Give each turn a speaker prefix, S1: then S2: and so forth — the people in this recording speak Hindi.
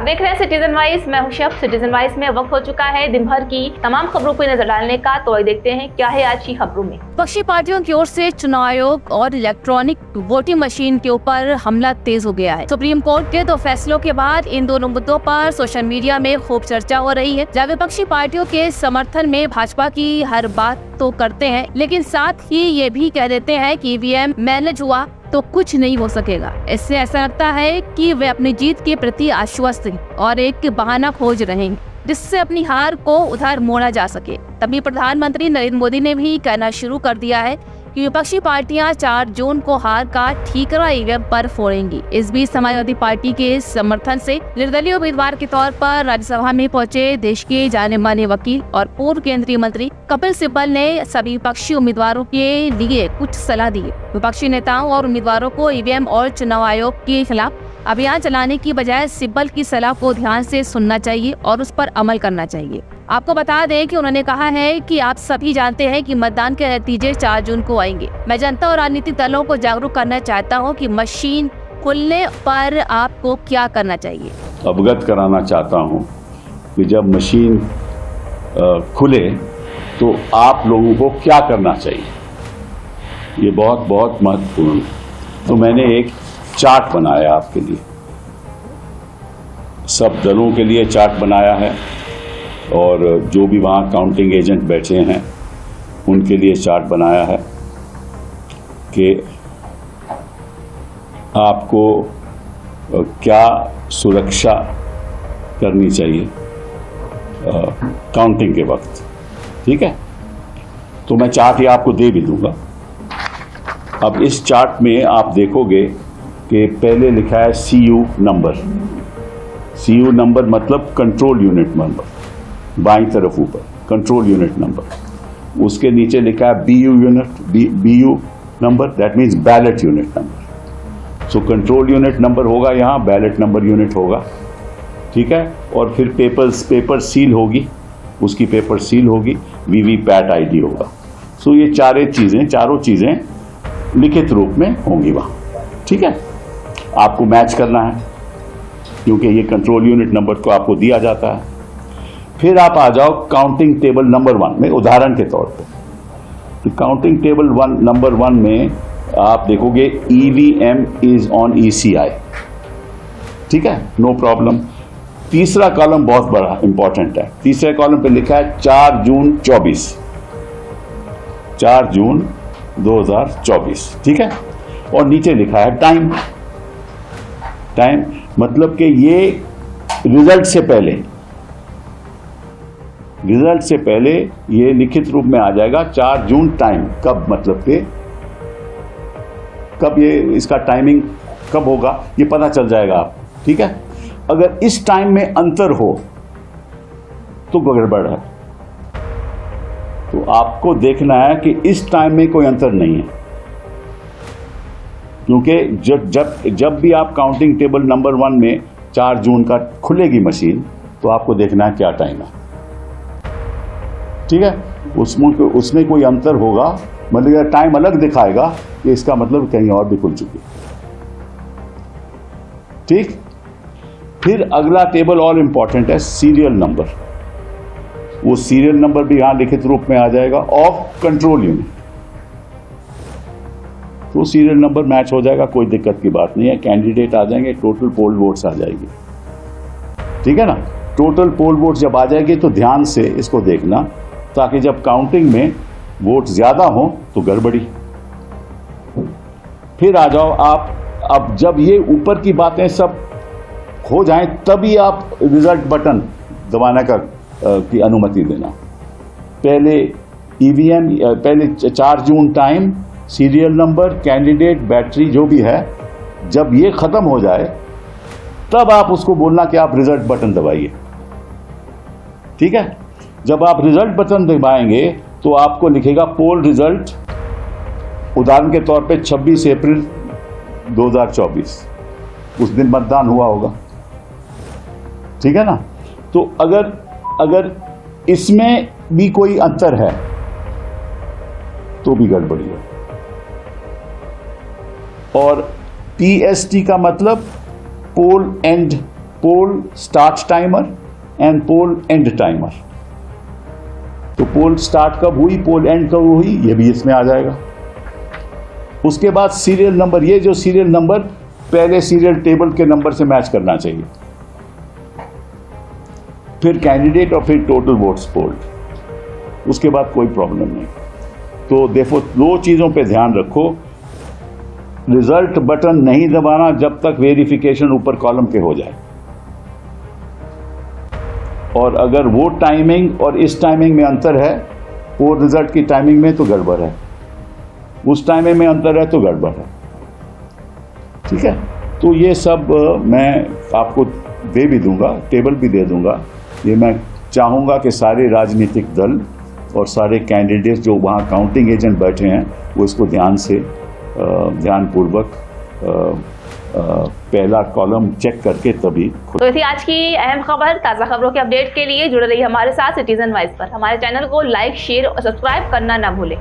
S1: आप देख रहे हैं सिटीजन वाइज, मैं हूं शब। सिटीजन वाइज में वक्त हो चुका है दिन भर की तमाम खबरों पर नजर डालने का, तो आइए देखते हैं क्या है आज की खबरों में।
S2: विपक्षी पार्टियों की ओर से चुनाव आयोग और इलेक्ट्रॉनिक वोटिंग मशीन के ऊपर हमला तेज हो गया है। सुप्रीम कोर्ट के 2 फैसलों के बाद इन दोनों मुद्दों पर सोशल मीडिया में खूब चर्चा हो रही है। जब विपक्षी पार्टियों के समर्थन में भाजपा की हर बात तो करते हैं, लेकिन साथ ही ये भी कह देते हैं कि ईवीएम मैनेज हुआ तो कुछ नहीं हो सकेगा। इससे ऐसा लगता है कि वे अपनी जीत के प्रति आश्वस्त हैं और एक बहाना खोज रहे हैं जिससे अपनी हार को उधर मोड़ा जा सके। तभी प्रधानमंत्री नरेंद्र मोदी ने भी कहना शुरू कर दिया है कि विपक्षी पार्टियां 4 जून को हार का ठीकरा ईवीएम पर फोड़ेंगी। इस बीच समाजवादी पार्टी के समर्थन से निर्दलीय उम्मीदवार के तौर पर राज्यसभा में पहुंचे देश के जाने माने वकील और पूर्व केंद्रीय मंत्री कपिल सिब्बल ने सभी विपक्षी उम्मीदवारों के लिए कुछ सलाह दी। विपक्षी नेताओं और उम्मीदवारों को ईवीएम और चुनाव आयोग के खिलाफ अभियान चलाने की बजाय सिब्बल की सलाह को ध्यान से सुनना चाहिए और उस पर अमल करना चाहिए। आपको बता दें कि उन्होंने कहा है कि आप सभी जानते हैं कि मतदान के नतीजे 4 जून को आएंगे। मैं जनता और राजनीतिक दलों को जागरूक करना चाहता हूं कि मशीन खुलने पर आपको क्या करना चाहिए।
S3: अवगत कराना चाहता हूं कि जब मशीन खुले तो आप लोगों को क्या करना चाहिए, ये बहुत बहुत महत्वपूर्ण है। तो मैंने एक चार्ट बनाया आपके लिए, सब दलों के लिए चार्ट बनाया है और जो भी वहाँ काउंटिंग एजेंट बैठे हैं उनके लिए चार्ट बनाया है कि आपको क्या सुरक्षा करनी चाहिए काउंटिंग के वक्त। ठीक है, तो मैं चार्ट ये आपको दे भी दूंगा। अब इस चार्ट में आप देखोगे कि पहले लिखा है CU नंबर। CU नंबर मतलब कंट्रोल यूनिट नंबर, बाईं तरफ ऊपर कंट्रोल यूनिट नंबर। उसके नीचे लिखा है BU number, that means ballot unit number. So control unit number होगा यहाँ, बैलेट नंबर यूनिट होगा। ठीक है, और फिर पेपर सील होगी, उसकी पेपर सील होगी, VVPAT ID होगा। सो ये चारों चीज़ें लिखित रूप में होंगी वहाँ। ठीक है, आपको मैच करना है क्योंकि ये कंट्रोल यूनिट नंबर को आपको दिया जाता है। फिर आप आ जाओ काउंटिंग टेबल नंबर 1 में, उदाहरण के तौर पे। तो काउंटिंग टेबल नंबर 1 में आप देखोगे EVM इज ऑन ECI। ठीक है, नो प्रॉब्लम। तीसरा कॉलम बहुत बड़ा इंपॉर्टेंट है। तीसरे कॉलम पे लिखा है 4 जून 24, 4 जून 2024। ठीक है, और नीचे लिखा है टाइम मतलब कि ये रिजल्ट से पहले ये लिखित रूप में आ जाएगा 4 जून टाइम। कब मतलब कि कब ये इसका टाइमिंग कब होगा ये पता चल जाएगा आपको। ठीक है, अगर इस टाइम में अंतर हो तो गड़बड़ है। तो आपको देखना है कि इस टाइम में कोई अंतर नहीं है, क्योंकि जब भी आप काउंटिंग टेबल नंबर 1 में 4 जून का खुलेगी मशीन तो आपको देखना है क्या टाइम है। ठीक है, उसमें कोई अंतर होगा, मतलब टाइम अलग दिखाएगा कि इसका मतलब कहीं और भी खुल चुकी है। ठीक, फिर अगला टेबल और इंपॉर्टेंट है सीरियल नंबर। वो सीरियल नंबर भी यहां लिखित रूप में आ जाएगा ऑफ कंट्रोल यूनिट। तो सीरियल नंबर मैच हो जाएगा, कोई दिक्कत की बात नहीं है। कैंडिडेट आ जाएंगे, टोटल पोल वोट्स आ जाएगी। ठीक है ना, टोटल पोल वोट जब आ जाएगी तो ध्यान से इसको देखना, ताकि जब काउंटिंग में वोट ज्यादा हो तो गड़बड़ी। फिर आ जाओ आप, अब जब ये ऊपर की बातें सब हो जाएं तभी आप रिजल्ट बटन दबाने की अनुमति देना। पहले EVM, पहले 4 जून time, serial number, candidate, battery जो भी है, जब ये खत्म हो जाए तब आप उसको बोलना कि आप रिजल्ट बटन दबाइए। ठीक है, जब आप रिजल्ट बटन दबाएंगे तो आपको लिखेगा पोल रिजल्ट, उदाहरण के तौर पे 26 अप्रैल 2024, उस दिन मतदान हुआ होगा। ठीक है ना, तो अगर इसमें भी कोई अंतर है तो भी गड़बड़ी है। और PST का मतलब poll and poll start timer and poll end timer. तो पोल स्टार्ट कब हुई, पोल एंड कब हुई, ये भी इसमें आ जाएगा। उसके बाद सीरियल नंबर, ये जो सीरियल नंबर पहले सीरियल टेबल के नंबर से मैच करना चाहिए, फिर कैंडिडेट और फिर टोटल वोट्स पोल्ड, उसके बाद कोई प्रॉब्लम नहीं। तो देखो, दो चीज़ों पे ध्यान रखो, रिजल्ट बटन नहीं दबाना जब तक वेरिफिकेशन ऊपर कॉलम के हो जाए, और अगर वो टाइमिंग और इस टाइमिंग में अंतर है, वो रिजल्ट की टाइमिंग में, तो गड़बड़ है, उस टाइमिंग में अंतर है तो गड़बड़ है। ठीक है, तो ये सब मैं आपको दे भी दूंगा, टेबल भी दे दूंगा। ये मैं चाहूँगा कि सारे राजनीतिक दल और सारे कैंडिडेट जो वहाँ काउंटिंग एजेंट बैठे हैं वो इसको ध्यानपूर्वक पहला कॉलम चेक करके तभी।
S1: तो इसी आज की अहम खबर, ताज़ा खबरों के अपडेट के लिए जुड़े रहिए हमारे साथ सिटीजन वाइज पर। हमारे चैनल को लाइक, शेयर और सब्सक्राइब करना ना भूलें।